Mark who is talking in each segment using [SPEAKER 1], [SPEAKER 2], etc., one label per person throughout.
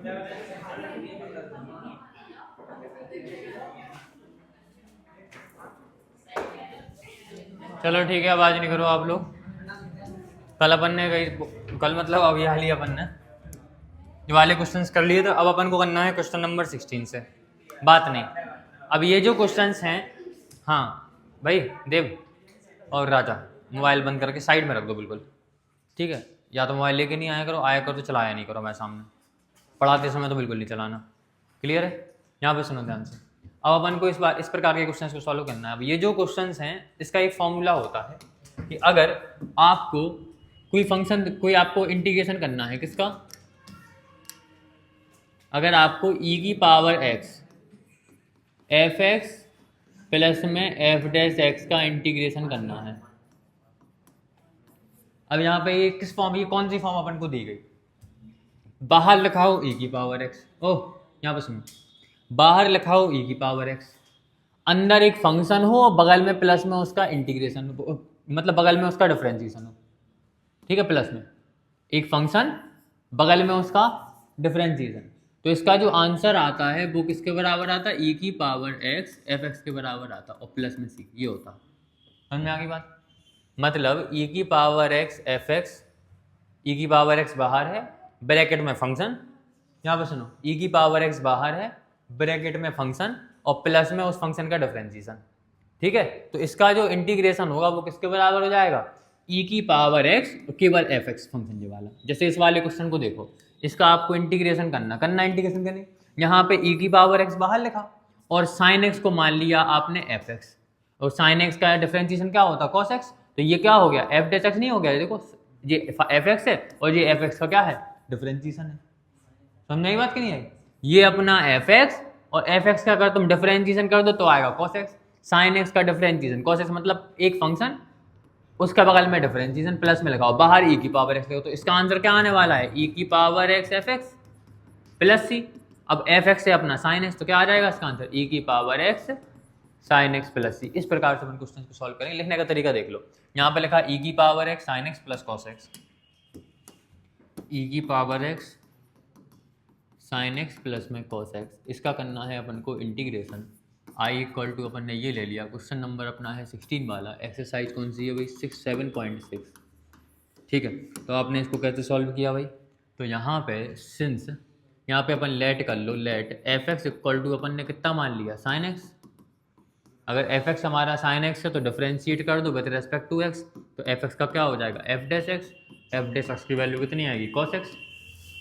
[SPEAKER 1] चलो ठीक है, आवाज नहीं करो आप लोग। कल अपन ने कल मतलब अब ये हाल ही अपन ने ये वाले क्वेश्चंस कर लिए, तो अब अपन को करना है क्वेश्चन नंबर 16 से। बात नहीं, अब ये जो क्वेश्चंस हैं, हाँ भाई देव और राजा, मोबाइल बंद करके साइड में रख दो बिल्कुल, ठीक है? या तो मोबाइल लेके नहीं आया करो, आया करो तो चलाया नहीं करो मैं सामने, पढ़ाते समय तो बिल्कुल नहीं चलाना। क्लियर है? यहाँ पे सुनो ध्यान से। अब अपन को इस प्रकार के क्वेश्चंस को सॉल्व करना है। अब ये जो क्वेश्चंस हैं, इसका एक फॉर्मूला होता है कि अगर आपको कोई फंक्शन, कोई आपको इंटीग्रेशन करना है किसका, अगर आपको e की power x f x plus में एफ डैश एक्स का इंटीग्रेशन करना है। अब यहाँ पे ये किस फॉर्म, ये कौन सी फॉर्म अपन को दी गई? बाहर लिखा हो e की पावर x, ओह यहाँ पे सुनो, बाहर लिखा हो e की पावर x, अंदर एक फंक्शन हो और बगल में प्लस में उसका इंटीग्रेशन हो, मतलब बगल में उसका डिफरेंशिएशन हो, ठीक है? प्लस में एक फंक्शन, बगल में उसका डिफरेंशिएशन, तो इसका जो आंसर आता है वो किसके बराबर आता है? e की पावर x एफ एक्स के बराबर आता, और प्लस में c, ये होता। समझ में आ गई बात? मतलब e की power x f x, e की पावर x बाहर है, ब्रैकेट में फंक्शन, यहाँ पे सुनो, e की पावर x बाहर है, ब्रैकेट में फंक्शन, और प्लस में उस फंक्शन का डिफरेंशिएशन, ठीक है? तो इसका जो इंटीग्रेशन होगा वो किसके बराबर हो जाएगा? e की पावर x केवल एफ एक्स फंक्शन ये वाला। जैसे इस वाले क्वेश्चन को देखो, इसका आपको इंटीग्रेशन करना इंटीग्रेशन करनी, यहाँ पे e की पावर x बाहर लिखा और साइन x को मान लिया आपने एफ एक्स, और साइन x का डिफरेंशिएशन क्या होता है? कॉस x, तो ये क्या हो गया? एफ डैश एक्स नहीं हो गया? देखो ये एफ एक्स है और ये एफ एक्स का क्या है? डिफरेंशिएशन है। समझ आई बात कि नहीं आई? ये अपना एफ एक्स और एफ एक्स का अगर तुम डिफरेंशिएशन कर दो तो आएगा कॉस एक्स, साइन एक्स का डिफरेंशिएशन कॉस एक्स, मतलब एक फंक्शन उसका बगल में डिफरेंशिएशन प्लस में लगाओ, बाहर e की पावर x लगाओ, तो इसका आंसर क्या आने वाला है? e की power x f x plus c. अब एफ एक्स है अपना साइन एक्स, तो क्या आ जाएगा इसका आंसर? e की power x sine x plus c. इस प्रकार से अपन क्वेश्चन को सॉल्व करेंगे। लिखने का तरीका देख लो, यहाँ पे लिखा e की power x sine x plus cos x, e की power x sine x plus में कॉस एक्स, इसका करना है अपन को इंटीग्रेशन। आई इक्वल टू अपन ने ये ले लिया, क्वेश्चन नंबर अपना है 16 वाला, एक्सरसाइज कौन सी है भाई? 7.6, ठीक है? तो आपने इसको कैसे सॉल्व किया भाई? तो यहाँ पे सिंस, यहाँ पे अपन लेट कर लो, let f x equal to अपन ने कितना मान लिया? Sine x. अगर एफ एक्स हमारा साइन एक्स है तो डिफरेंशिएट कर दो विद रेस्पेक्ट टू एक्स, तो एफ एक्स का क्या हो जाएगा? F dash x, f dash x की वैल्यू कितनी आएगी? Cos x.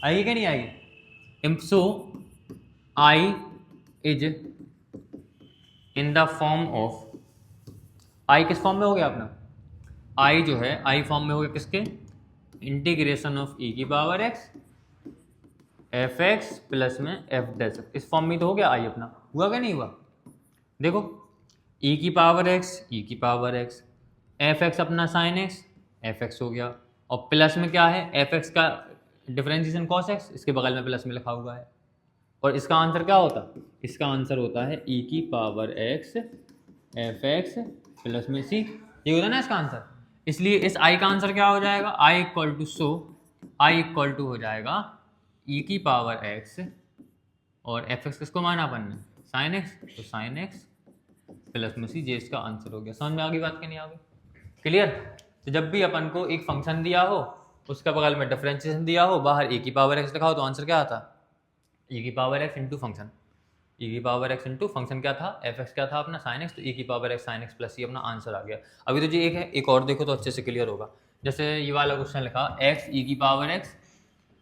[SPEAKER 1] आएगी क्या नहीं आएगी? So I is in the form of, I किस फॉर्म में हो गया अपना? आई जो है, आई फॉर्म में हो गया किसके? इंटीग्रेशन ऑफ e की power x f x plus में एफ डैश, इस फॉर्म में तो हो गया आई अपना। हुआ क्या नहीं हुआ? देखो e की पावर x, e की पावर x, एफ एक्स अपना साइन x एफ एक्स हो गया, और प्लस में क्या है? एफ एक्स का डिफरेंशिएशन कॉस x, इसके बगल में प्लस में लिखा हुआ है, और इसका आंसर क्या होता? इसका आंसर होता है e की power x f x plus में c, ये होता है ना इसका आंसर। इसलिए इस i का आंसर क्या हो जाएगा? i equal to, so i equal to हो जाएगा e की पावर x, और एफ एक्स किसको माना अपन ने? साइन एक्स, तो साइन एक्स प्लस में c, ये इसका आंसर हो गया। समझ में आ गई बात कि नहीं आ गई? क्लियर? तो जब भी अपन को एक फंक्शन दिया हो, उसका बगल में डिफरेंशिएशन दिया हो, बाहर e की पावर x लिखा हो, तो आंसर क्या आता? e की power x into function, e की पावर x इंटू फंक्शन क्या था? एफ एक्स क्या था अपना? साइन एक्स, तो e की power x sine x plus c अपना आंसर आ गया। अभी तो जी एक है, एक और देखो तो अच्छे से क्लियर होगा। जैसे ये वाला क्वेश्चन लिखा x e की पावर x,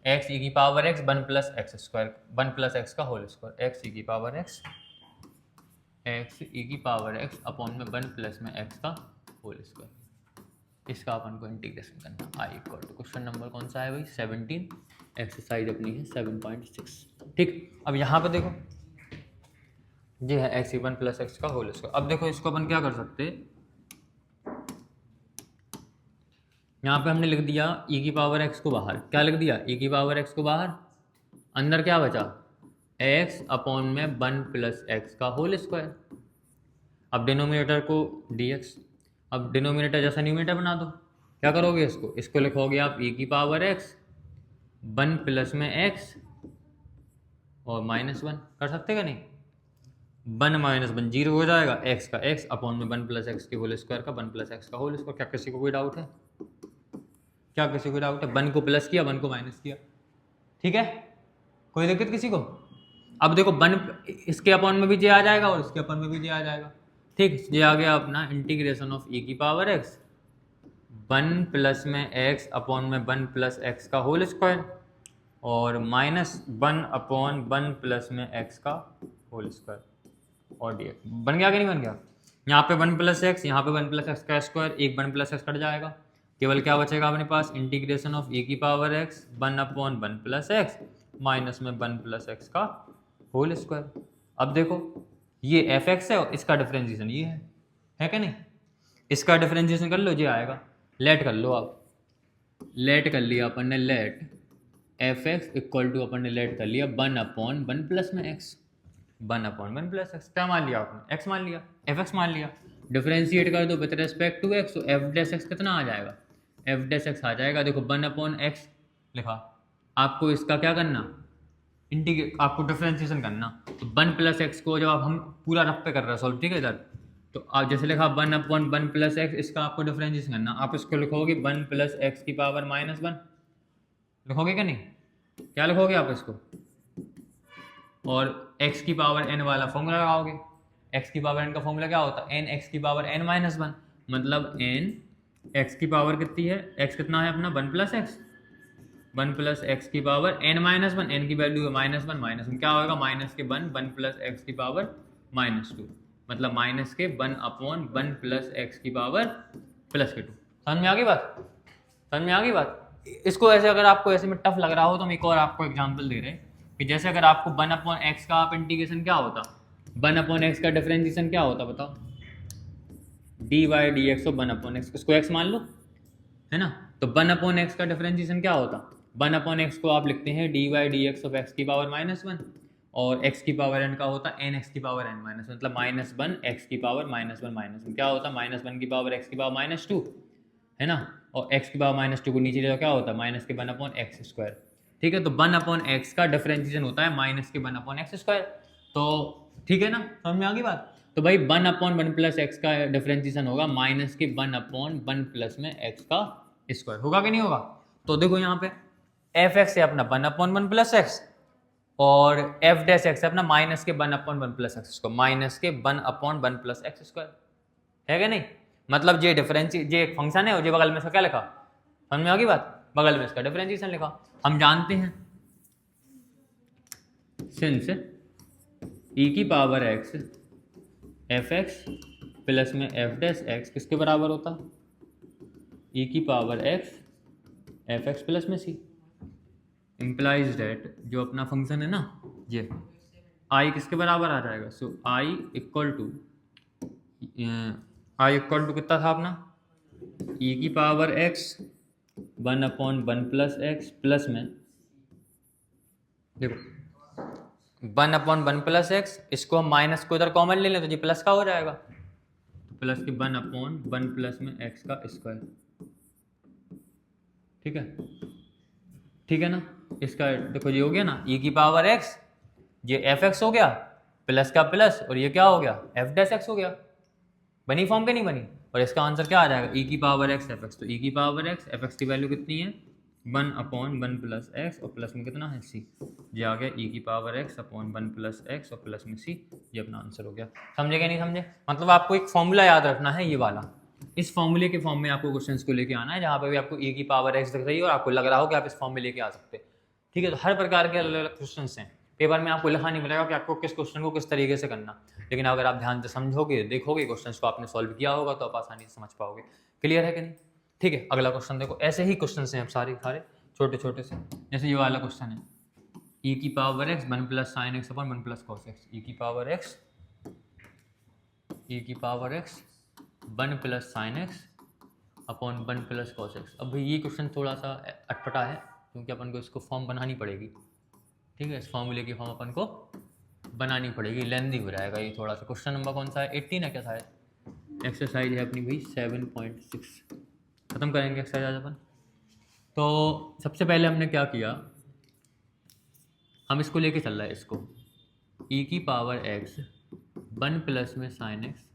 [SPEAKER 1] x e की power x 1 plus x square, 1 plus x का होल स्क्वायर, x e की पावर x, x e की पावर x अपॉन में 1 प्लस में x का होल स्क्वायर, इसका अपन को इंटीग्रेशन करना। आई इक्वल टू, क्वेश्चन नंबर कौन सा है भाई? 17, एक्सरसाइज अपनी है 7.6, ठीक? अब यहाँ पे देखो ये है एक्स वन प्लस एक्स का होल स्क्वायर। अब देखो इसको अपन क्या कर सकते हैं, यहाँ पे हमने लिख दिया e की पावर x को बाहर, क्या लिख दिया? e की पावर x को बाहर, अंदर क्या बचा? x अपॉन में 1 प्लस एक्स का होल स्क्वायर। अब डिनोमिनेटर को dx, अब डिनोमिनेटर जैसा न्यूमिनेटर बना दो। क्या करोगे? इसको लिखोगे आप e की पावर x 1 प्लस में x और -1 कर सकते क्या नहीं, 1 - 1 जीरो हो जाएगा, एक्स का एक्स अपॉन में 1 + x के होल स्क्वायर का 1 + x का होल स्क्वायर। क्या किसी को कोई डाउट है? क्या किसी को डाउट है? 1 को प्लस किया 1 को माइनस किया, ठीक है, कोई दिक्कत किसी को? अब देखो 1 इसके अपॉन में भी जे आ जाएगा और इसके अपॉन में भी जे आ जाएगा, ठीक। ये आ गया अपना इंटीग्रेशन ऑफ e की पावर x 1 प्लस में x अपॉन में 1 + x का होल स्क्वायर और -1 अपॉन 1 प्लस में x का होल स्क्वायर और dx। बन गया कि नहीं बन गया? यहाँ पे 1 + x, यहाँ पे 1 + x का स्क्वायर, एक 1 + x कट जाएगा, केवल क्या बचेगा अपने पास, इंटीग्रेशन ऑफ e की power x 1 upon 1 + x minus में 1 + x का होल स्क्वायर। अब देखो ये fx है और इसका डिफरेंशिएशन ये है क्या नहीं? इसका डिफरेंशिएशन कर लो, ये आएगा, लेट कर लो आप, लेट कर लिया अपन ने, लेट fx इक्वल टू अपन ने लेट कर लिया 1 अपॉन 1 प्लस में x, 1 अपॉन 1 प्लस एक्स, क्या मान लिया आपने, x मान लिया, fx मान लिया, डिफरेंशिएट कर दो विद रेस्पेक्ट टू x, तो f डैश x कितना आ जाएगा, f डैश x आ जाएगा, देखो 1 अपॉन x लिखा, आपको इसका क्या करना, इंटीग्रेट, आपको डिफरेंशिएशन करना, तो 1 + x को जब आप हम पूरा रफ पे कर रहे हैं सॉल्व, ठीक है इधर, तो आप जैसे लिखा 1 अपॉन 1 + x, इसका आपको डिफरेंशिएशन करना, आप इसको लिखोगे 1 + x की पावर -1 लिखोगे क्या नहीं, क्या लिखोगे आप इसको, और x की पावर n वाला फॉर्मूला लगाओगे, x की पावर n का फॉर्मूला क्या होता है, n x की पावर n - 1, मतलब n x की पावर कितनी है, x कितना है अपना 1 + x, 1 + x की पावर n - 1, n की वैल्यू है -1 क्या होगा, माइनस के 1 1 + x की पावर -2, मतलब माइनस के 1 अपॉन 1 + x की पावर +2। समझ में आ गई बात, समझ में आ गई बात। इसको ऐसे अगर आपको ऐसे में टफ लग रहा हो तो हम एक और आपको एग्जांपल दे रहे हैं कि जैसे अगर आपको 1 अपॉन x का आप इंटीग्रेशन क्या होता, 1 अपॉन x का डिफरेंशिएशन क्या होता बताओ, dy/dx ऑफ 1 अपॉन x, इसको x मान लो, है ना, तो 1 अपॉन x का डिफरेंशिएशन क्या होता, 1 अपॉन x को आप लिखते हैं dy/dx ऑफ x की पावर -1 और x की पावर n का होता है n x की पावर n -1, मतलब -1 x की पावर -1 क्या होता, -1 की पावर x की पावर -2, है ना, और x की पावर -2 को नीचे ले क्या होता है माइनस के 1 अपॉन एक्स स्क्वायर, ठीक है, तो 1 अपॉन x का डिफरेंशिएशन होता है माइनस के 1 अपॉन एक्स स्क्वायर, तो ठीक है ना, समझ में आ गई बात। तो भाई 1 अपॉन 1 + x का डिफरेंशिएशन होगा माइनस के 1 अपॉन 1 प्लस में x का स्क्वायर, होगा कि नहीं होगा। तो देखो यहाँ पे f(x) है अपना 1 अपॉन 1 + x और f डैश x है अपना माइनस के 1 अपॉन 1 + x स्क्वायर, माइनस के 1 अपॉन 1 + x स्क्वायर, है क्या नहीं, मतलब ये डिफरेंशिएट, ये एक फंक्शन है और ये बगल में इसका क्या लिखा, समझ में आ गई बात, बगल में इसका डिफरेंशिएशन लिखा। हम जानते हैं सिंस e की पावर x fx प्लस में f डैश x किसके बराबर होता, e की पावर x fx प्लस में c, इम्प्लाइज डेट जो अपना फंक्शन है ना ये i किसके बराबर आ जाएगा, सो i इक्वल टू कितना था अपना, e की power x 1 upon 1 + x plus में, देखो 1 अपॉन 1 + x, इसको हम माइनस को इधर कॉमन ले लें तो ये प्लस का हो जाएगा, तो प्लस के 1 अपॉन 1 प्लस में x का स्क्वायर, ठीक है, ठीक है ना, इसका देखो ये हो गया ना, e की पावर x, ये fx हो गया प्लस का प्लस और ये क्या हो गया f डैश x हो गया, बनी फॉर्म के नहीं बनी, और इसका आंसर क्या आ जाएगा e की पावर x fx, तो e की पावर x fx की वैल्यू कितनी है 1 अपॉन 1 + x और प्लस में कितना है c, ये आ गया e की पावर x अपॉन 1 + x और प्लस में c, ये अपना आंसर हो गया। समझे क्या नहीं समझे, मतलब आपको एक फॉर्मूला याद रखना है ये वाला, इस फॉर्मूले के फॉर्म में आपको क्वेश्चंस को लेके आना है जहाँ पे भी आपको e की पावर x दिख रही है और आपको लग रहा हो कि आप इस फॉर्म में लेके आ सकते हैं, ठीक है। तो हर प्रकार के अलग अलग क्वेश्चन हैं, पेपर में आपको लिखा नहीं मिलेगा कि आपको किस क्वेश्चन को किस तरीके से करना, लेकिन अगर आप ध्यान से समझोगे देखोगे क्वेश्चन को आपने सॉल्व किया होगा तो आप आसानी से समझ पाओगे। क्लियर है कि नहीं, ठीक है। अगला क्वेश्चन देखो, ऐसे ही क्वेश्चन हैं अब सारे सारे छोटे छोटे से, जैसे ये वाला क्वेश्चन है e की power x 1 + sin x upon 1 + cos x, e की power x 1 + sin x upon 1 + cos x। अब ये क्वेश्चन थोड़ा सा अटपटा है क्योंकि अपन को इसको फॉर्म बनानी पड़ेगी, ठीक है, इस फॉर्मूले की फॉर्म अपन को बनानी पड़ेगी, लेंदी हो जाएगा ये थोड़ा सा। क्वेश्चन नंबर कौन सा है 18 है क्या शायद, एक्सरसाइज है अपनी भाई 7.6, खत्म करेंगे एक्सरसाइज आज अपन। तो सबसे पहले हमने क्या किया, हम इसको लेके चल रहे हैं, इसको e की पावर x 1 प्लस में साइन एक्स,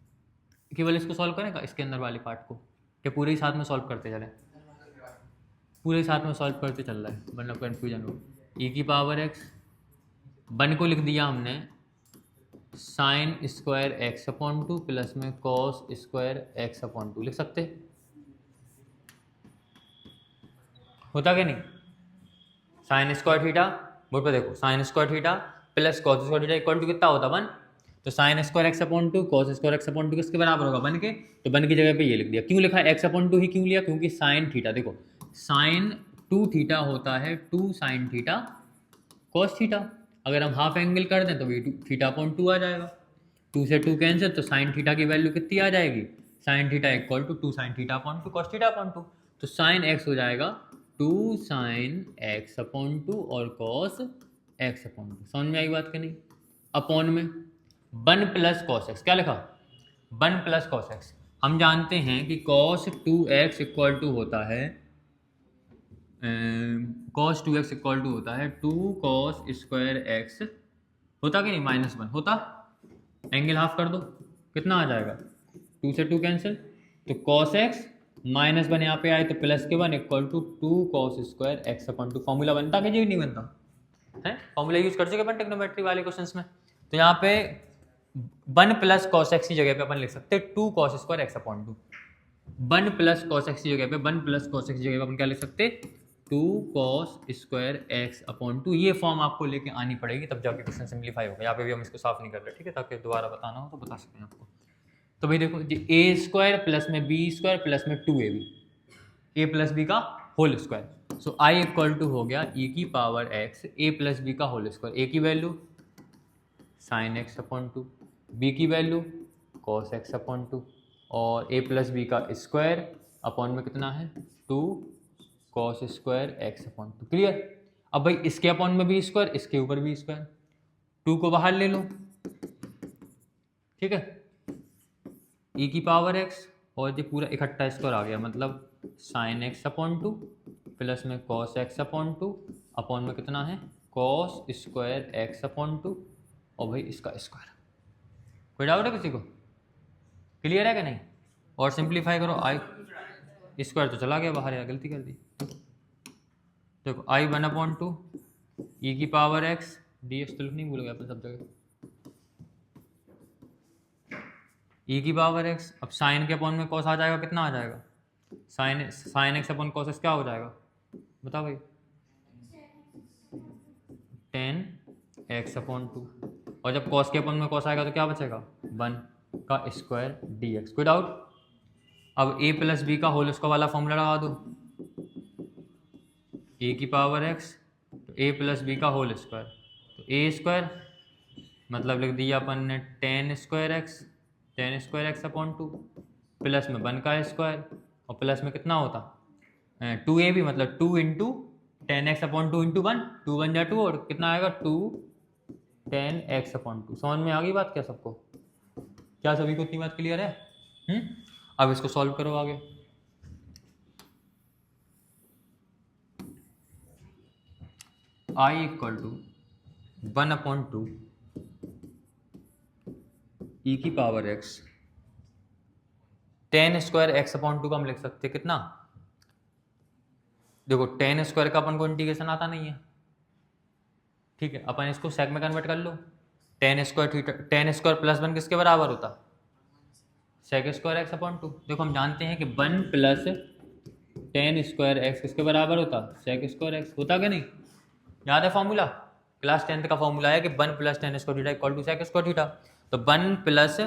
[SPEAKER 1] केवल इसको सॉल्व करेगा इसके अंदर वाले पार्ट को, क्या पूरे ही साथ में सॉल्व करते चले, पूरे साथ में सॉल्व करते चल रहा है वरना कन्फ्यूजन हो। e की पावर x 1 को लिख दिया हमने sign square x upon 2 plus में कॉस स्क्वायर एक्स अपॉन 2 लिख सकते, होता क्या नहीं, साइन स्क्वायर थीटा, बोर्ड पे देखो, sine square theta plus cos square theta equal to कितना होता 1, तो sine square x upon 2 cos square x upon 2 किसके बराबर होगा 1 के, तो 1 की जगह पे ये लिख दिया। क्यों लिखा एक्स अपॉन 2 ही क्यों लिया, क्योंकि साइन थीटा, देखो साइन 2 थीटा होता है 2 साइन थीटा कॉस थीटा, अगर हम हाफ एंगल कर दें तो ये थीटा अपॉन 2 आ जाएगा, 2 से 2 कैंसिल, तो साइन थीटा की वैल्यू कितनी आ जाएगी, sine theta equal to 2 sine theta upon 2 cos theta upon 2, तो साइन एक्स हो जाएगा 2 साइन एक्स अपॉन 2 और कॉस एक्स अपॉन 2। समझ में आई बात कि नहीं। अपॉन में 1 प्लस कॉस एक्स, क्या लिखा 1 प्लस कॉस एक्स, हम जानते हैं कि कॉस 2x इक्वल टू होता है कॉस 2x इक्वल टू होता है 2 कॉस स्क्वायर एक्स, होता कि नहीं -1 होता, एंगल हाफ कर दो कितना आ जाएगा 2 से 2 कैंसिल, तो कॉस एक्स -1 यहाँ पे आए तो प्लस के 1 equal to 2 cos square x upon 2। Formula बनता कि नहीं बनता है, फॉर्मूला यूज कर चुके अपन टेक्नोमेट्री वाले क्वेश्चंस में, तो यहाँ पे 1 प्लस कॉस एक्स की जगह पे अपन लिख सकते हैं 2 cos square x upon 2, 1 plus cos x की जगह पे 1 प्लस कॉस एक्स की जगह पे अपन क्या लिख सकते 2 कॉस स्क्वायर एक्स अपॉन 2। ये फॉर्म आपको लेके आनी पड़ेगी तब जाके क्वेश्चन सिंप्लीफाई होगा, यहाँ पे भी हम इसको साफ नहीं कर रहे, ठीक है, ताकि दोबारा बताना हो तो बता सकें आपको। तो भाई देखो जी ए स्क्वायर प्लस में बी स्क्वायर प्लस में 2ab, ए प्लस बी का whole square, so I equal to हो गया e की power x A plus B का होल स्क्वायर, ए की value sine x upon 2, B की वैल्यू कॉस एक्स अपॉन 2 और A plus B का square upon में कितना है 2 cos square x upon 2। Clear. अब भाई इसके अपॉन में भी स्क्वायर, इसके ऊपर भी स्क्वायर, 2 को बाहर ले लो, ठीक है, e की पावर x और ये पूरा इकट्ठा स्क्वायर आ गया, मतलब साइन एक्स अपॉन 2 प्लस में कॉस एक्स अपॉन 2 अपॉन में कितना है कॉस स्क्वायर एक्स अपॉन 2 और भाई इसका स्क्वायर। कोई डाउट है किसी को, क्लियर है कि नहीं। और सिंप्लीफाई करो, आई स्क्वायर तो चला गया बाहर यार, गलती कर दी, देखो आई 1 अपॉन 2 ई की पावर एक्स डी एक्स तो नहीं भूल गया अपन सब जगह, ई की पावर एक्स, अब साइन के अपॉन में कॉस आ जाएगा, कितना आ जाएगा sign x upon cos x क्या हो जाएगा बताओ भाई 10 एक्स अपॉन 2, और जब कॉस के अपॉन में कॉस आएगा तो क्या बचेगा 1 का स्क्वायर डी एक्स। कोई डाउट। अब ए प्लस बी का होल स्क्वायर वाला फॉर्मूला लगा दो, ए की पावर एक्स तो ए प्लस बी का होल स्क्वायर, तो ए स्क्वायर मतलब लिख दिया अपन ने 10 स्क्वायर एक्स अपॉन 2 प्लस में 1 का स्क्वायर और प्लस में कितना होता 2ab मतलब 2 इंटू 10x अपॉन 2 इंटू 1, 2 1 जा 2 और कितना आएगा 2 10x अपॉन 2। समझ में आ गई बात क्या सबको, क्या सभी को इतनी बात क्लियर है। अब इसको सॉल्व करो आगे, आई इक्वल टू 1 अपॉन 2 ई की power x 10 square x upon 2 का हम लिख सकते कितना, देखो 10 स्क्वायर का अपन को इंटीग्रेशन आता नहीं है, ठीक है, अपन इसको सेक में कन्वर्ट कर लो, 10 स्क्वायर प्लस 1 किसके बराबर होता सेक स्क्वायर एक्स अपॉन 2। देखो हम जानते हैं कि 1 प्लस 10 स्क्वायर एक्स किसके बराबर होता सेक स्क्वायर एक्स, होता क्या नहीं, याद है फॉर्मूला, क्लास 10th का फॉर्मूला है कि 1 plus 10 square theta equal to sec square theta, तो 1 plus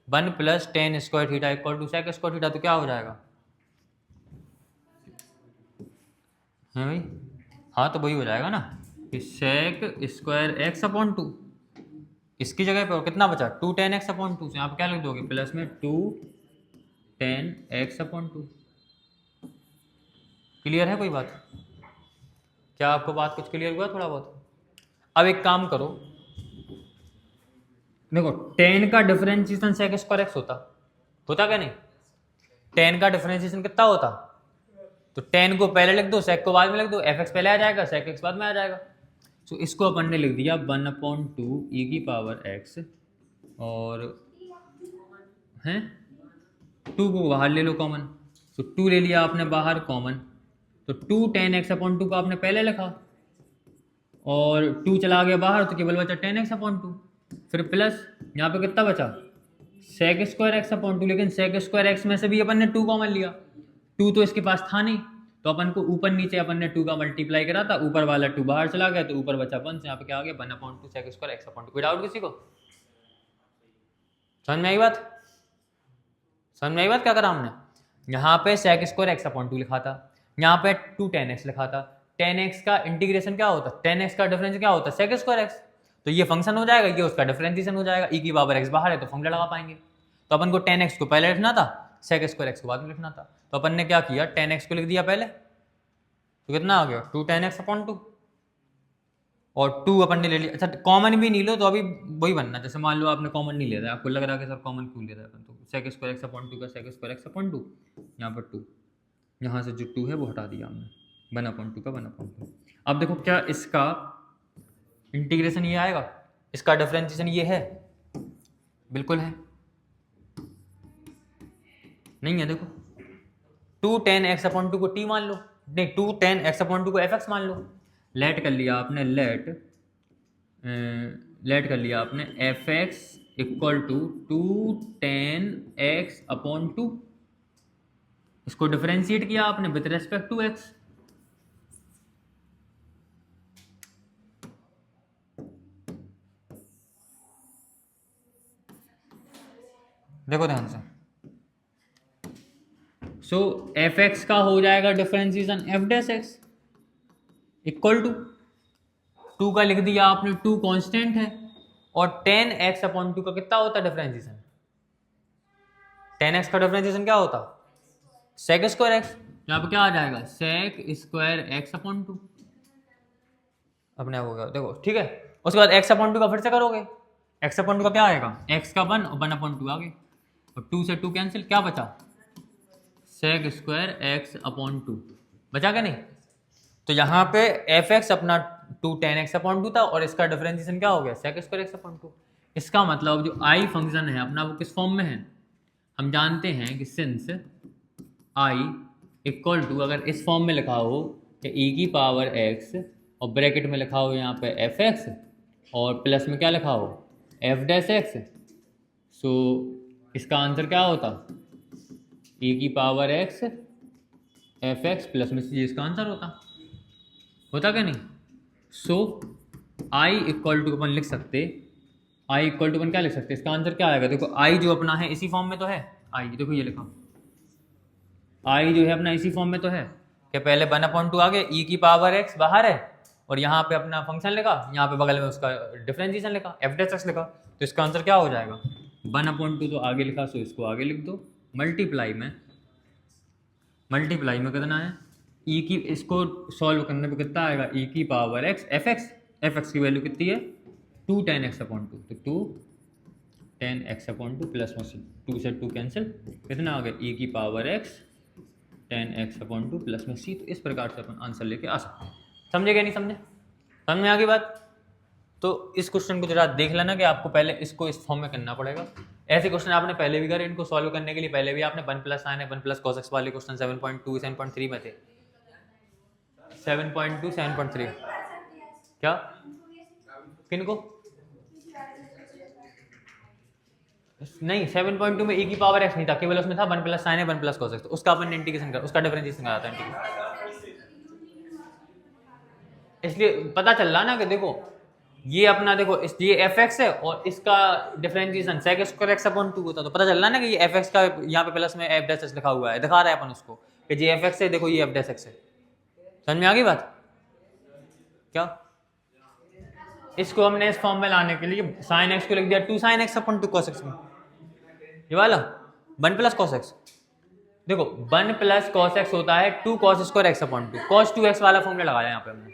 [SPEAKER 1] 10 square theta equal to sec square theta, तो क्या हो जाएगा है भाई, हाँ तो वही हो जाएगा ना कि सेक स्क्वायर एक्स अपॉन 2, इसकी जगह पे और कितना बचा 2 10 एक्स अपॉन 2, यहाँ पे क्या लिख दोगे प्लस में 2 10 एक्स अपॉन 2। क्लियर है कोई बात, क्या आपको बात कुछ क्लियर हुआ थोड़ा बहुत। अब एक काम करो, देखो 10 का डिफरेंशिएशन सेक स्क्वायर एक्स होता क्या नहीं, 10 का डिफरेंशिएशन कितना होता, तो 10 को पहले लिख दो सेक को बाद में लिख दो, एफ एक्स पहले आ जाएगा सेक एक्स बाद में आ जाएगा, सो इसको अपन ने लिख दिया 1/2 ई की पावर एक्स, और हैं 2 को बाहर ले लो कॉमन, तो 2 ले लिया आपने बाहर कॉमन, तो 2 10x/2 का आपने पहले लिखा, और 2 चला गया बाहर तो केवल बचा 10x/2, फिर प्लस यहाँ पे कितना बचा sec² x/2, लेकिन sec² x में से भी अपन ने 2 कॉमन लिया, 2 तो इसके पास था नहीं, तो अपन को ऊपर नीचे अपन ने 2 का मल्टीप्लाई करा था, ऊपर वाला 2 बाहर चला गया तो ऊपर बचा 1, यहाँ पे क्या आ गया 1/2 sec² x/2। कोई डाउट किसी को? समझ में आई बात? समझ में आई बात? क्या करा हमने? यहाँ पे sec² x/2 लिखा था, यहाँ पे 2 10x लिखा था, 10x का इंटीग्रेशन क्या होता है, 10x का डिफरेंस क्या होता है sec² x, तो ये फंक्शन हो जाएगा, ये उसका डिफरेंशिएशन हो जाएगा, e की पावर x बाहर है तो फॉर्मूला लगा पाएंगे। तो अपन को 10x को पहले लिखना था, sec² x को बाद में लिखना था, तो अपन ने क्या किया 10x को लिख दिया पहले, तो कितना आ गया 2 10x/2, और 2 अपन ने ले लिया। अच्छा कॉमन भी नहीं लो तो अभी वही बनना, जैसे मान लो आपने कॉमन नहीं लिया था, आपको लग रहा है कि सर कॉमन क्यों ले रहा है अपन, तो sec² x/2 का sec² x/2, यहाँ पर 2, यहाँ से जो 2 है वो हटा दिया हमने, 1/2 का 1/2। अब देखो क्या इसका इंटीग्रेशन ये आएगा, इसका डिफरेंशिएशन ये है, बिल्कुल है, नहीं है? देखो 2 10x/2 को t मान लो, नहीं 2 10x/2 को fx मान लो, लेट कर लिया आपने, लेट कर लिया आपने fx इक्वल टू 2 10x/2, इसको डिफरेंशिएट किया आपने विद रेस्पेक्ट टू x, देखो ध्यान से। सो fx का हो जाएगा डिफरेंशिएशन f' इक्वल टू 2 का लिख दिया आपने, 2 कांस्टेंट है, और 10x/2 का कितना होता है डिफरेंशिएशन, 10x का डिफरेंशिएशन क्या होता sec² x, यहाँ पे क्या आ जाएगा sec² x/2 अपने आप हो गया, देखो ठीक है। उसके बाद x/2 का फिर से करोगे, x/2 का क्या आएगा x का 1 और 1/2 आ गए, और 2 से 2 कैंसिल, क्या बचा sec² x/2 बचा क्या नहीं। तो यहाँ पे fx अपना 2 10x/2 था, और इसका डिफरेंशिएशन क्या हो गया sec² x/2। इसका मतलब जो i फंक्शन है अपना वो किस फॉर्म में है, हम जानते हैं कि सिंस i इक्वल टू, अगर इस फॉर्म में लिखा हो कि e की पावर x और ब्रैकेट में लिखा हो यहाँ पे fx और प्लस में क्या लिखा हो f', सो इसका आंसर क्या होता e की पावर x fx प्लस में c, इसका आंसर होता क्या नहीं। सो i इक्वल टू अपन लिख सकते, i इक्वल टू अपन क्या लिख सकते, इसका आंसर क्या आएगा, देखो i जो अपना है इसी फॉर्म में तो है, i देखो ये लिखा i जो है अपना इसी फॉर्म में तो है, कि पहले 1/2 आ गए, e की पावर x बाहर है, और यहाँ पे अपना फंक्शन लिखा, यहाँ पे बगल में उसका डिफरेंशिएशन लिखा f', लिखा, तो इसका आंसर क्या हो जाएगा 1/2 तो आगे लिखा, सो इसको आगे लिख दो, मल्टीप्लाई में कितना है e की, इसको सॉल्व करने पे कितना आएगा e की पावर x fx की वैल्यू कितनी है 2 10x/2, तो 2 10x/2 प्लस में 2 से 2 कैंसिल, कितना आ गया e की पावर x 10x/2 प्लस में c। तो इस प्रकार से अपन आंसर लेके आ सकते हैं। समझे क्या नहीं समझे? समझ में आ गई बात? तो इस क्वेश्चन को जरा देख लेना कि आपको पहले इसको इस फॉर्म में करना पड़ेगा। ऐसे क्वेश्चन आपने पहले भी करे, इनको सॉल्व करने के लिए पहले भी आपने 1 + sin 1 + cos x वाले क्वेश्चन 7.2 7.3 में थे, 7.2 7.3 क्या किनको नहीं 7.2 में e की पावर x नहीं था, केवल उसमें था 1 + sin 1 + cos x, तो उसका अपन ने इंटीग्रेशन कर, उसका डिफरेंशिएशन करा था इंटीग्रेशन। इसलिए पता चल रहा ना कि देखो ये अपना देखो ये fx है और इसका डिफरेंशिएशन sec² x/2 होता, तो पता चल रहा ना कि ये fx का यहाँ पे प्लस में f' लिखा हुआ है, दिखा रहा है अपन उसको कि ये fx है, देखो ये f' है। समझ में आ गई बात? क्या इसको हमने इस फॉर्म में लाने के लिए sin x को लिख दिया 2 sin x/2 cos x में, ये वाला 1 + cos x, देखो 1 + cos x होता है 2 cos² x/2, cos 2x वाला फॉर्मूला लगाया यहाँ पे हमने,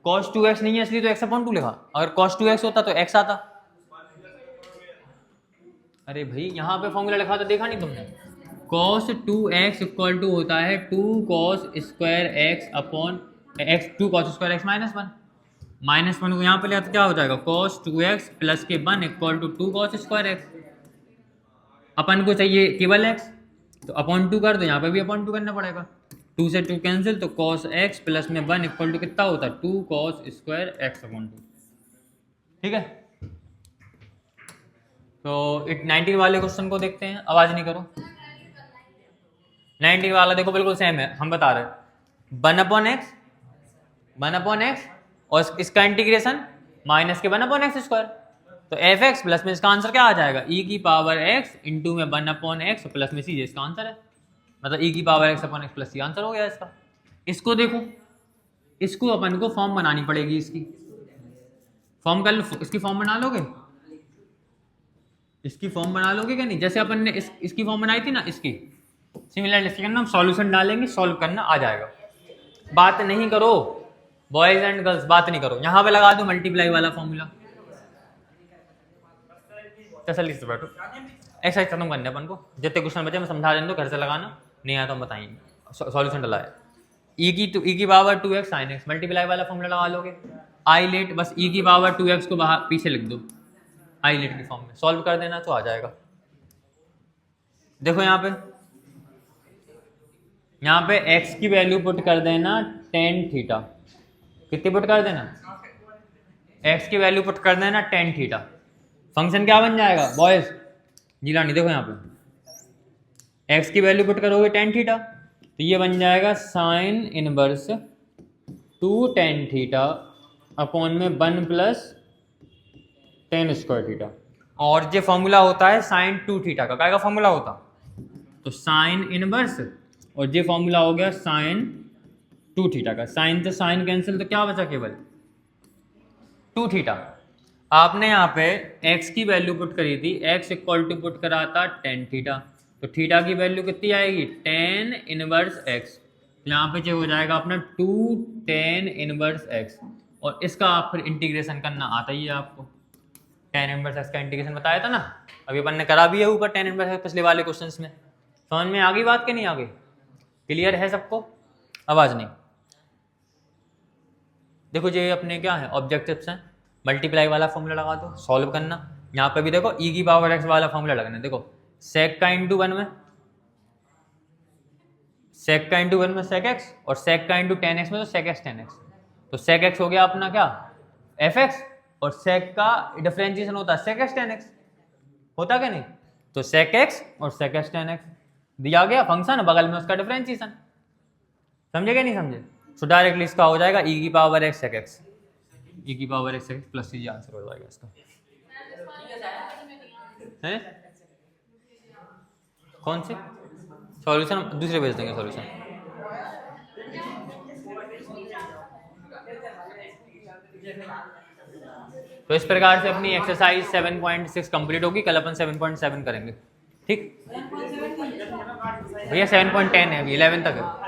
[SPEAKER 1] cos 2x नहीं है इसलिए तो x/2 लिखा, अगर cos 2x होता तो x आता। अरे भाई यहाँ पे फॉर्मूला लिखा था, देखा नहीं तुमने, cos 2x इक्वल टू होता है 2 cos² x/2 x two cos square x -1, -1 को यहाँ पे ले तो क्या हो जाएगा cos 2x प्लस के 1 equal to 2 cos square x. अपन को चाहिए केवल x, तो अपॉन 2 कर दो, यहाँ पे भी अपॉन 2 करना पड़ेगा। 2 से 2 कैंसिल, तो cos x प्लस में 1 इक्वल टू कितना होता है 2 cos स्क्वायर एक्स अपॉन 2। ठीक है, तो 19 वाले क्वेश्चन को देखते हैं। आवाज नहीं करो। 19 वाला देखो बिल्कुल सेम है, हम बता रहे 1/x और इसका इंटीग्रेशन माइनस के 1/x स्क्वायर, तो एफ एक्स प्लस में इसका आंसर क्या आ जाएगा e की पावर x इंटू में 1/x प्लस में सीधे इसका आंसर है, मतलब e की power x upon x plus C answer हो गया इसका। इसको देखो, इसको अपन को फॉर्म बनानी पड़ेगी, इसकी फॉर्म कर लो, इसकी फॉर्म बना लोगे, इसकी फॉर्म बना लोगे क्या नहीं, जैसे अपन ने इसकी फॉर्म बनाई थी ना, इसकी सिमिलर इसके करना, हम सॉल्यूशन डालेंगे, सॉल्व करना आ जाएगा। बात नहीं करो बॉयज एंड गर्ल्स, बात नहीं करो। यहाँ पे लगा दो मल्टीप्लाई वाला फॉर्मूला, तसल्ली से बैठो। एक्सरसाइज खत्म करने अपन को, जितने क्वेश्चन बचे मैं समझा दें, तो घर से लगाना, नहीं आया तो हम बताएंगे। सॉल्यूशन डला है e की power 2x sin x, multiply वाला फॉर्मूला लगा लोगे। आई लेट बस e की पावर 2x को बाहर पीछे लिख दो, आई लेट की फॉर्म में सॉल्व कर देना तो आ जाएगा। देखो यहाँ पे x की वैल्यू पुट कर देना tan थीटा, कितनी पुट कर देना, x की वैल्यू पुट कर देना tan थीटा। फंक्शन क्या बन जाएगा बॉयज, जिलानी देखो यहाँ पे x की वैल्यू पुट करोगे tan थीटा, तो ये बन जाएगा sine inverse 2 tan theta upon में 1 प्लस tan स्क्वायर थीटा। और ये फॉर्मूला होता है साइन 2 थीटा का, क्या फॉर्मूला होता, तो साइन इनवर्स, और ये फॉर्मूला हो गया साइन 2 थीटा का। साइन से साइन कैंसिल, तो क्या बचा केवल 2 थीटा। आपने यहाँ पे x की वैल्यू पुट करी थी, x इक्वल टू पुट करा था tan थीटा, तो थीटा की वैल्यू कितनी आएगी tan इनवर्स x, तो यहाँ पे जो हो जाएगा अपना 2 tan इनवर्स x, और इसका आप फिर इंटीग्रेशन करना आता ही है आपको। tan इनवर्स x का इंटीग्रेशन बताया था ना, अभी अपन ने करा भी है ऊपर tan इनवर्स x पिछले वाले क्वेश्चंस में। समझ में आ गई बात के नहीं आ गई, क्लियर है सबको, आवाज नहीं। देखो ये अपने क्या है ऑब्जेक्टिव्स हैं, मल्टीप्लाई वाला फॉर्मूला लगा दो, सॉल्व करना। यहाँ पे भी देखो e की पावर x वाला फॉर्मूला लगाना, देखो sec का इंटू 1 में sec का इंटू 1 में sec x, और sec का इंटू tan x में तो sec x tan x, तो sec x हो गया अपना क्या fx, और sec का डिफरेंशिएशन होता है sec x tan x, होता क्या नहीं, तो sec x और sec x tan x दिया गया फंक्शन, बगल में उसका डिफरेंशिएशन। समझे क्या नहीं समझे, सो डायरेक्टली इसका हो जाएगा e की power x sec x, e की power x plus C answer हो जाएगा इसका। है कौन से सॉल्यूशन, दूसरे भेज देंगे सॉल्यूशन। तो इस प्रकार से अपनी एक्सरसाइज 7.6 कंप्लीट होगी, कल अपन 7.7 करेंगे। ठीक भैया 7.10 है, अभी 11 तक है।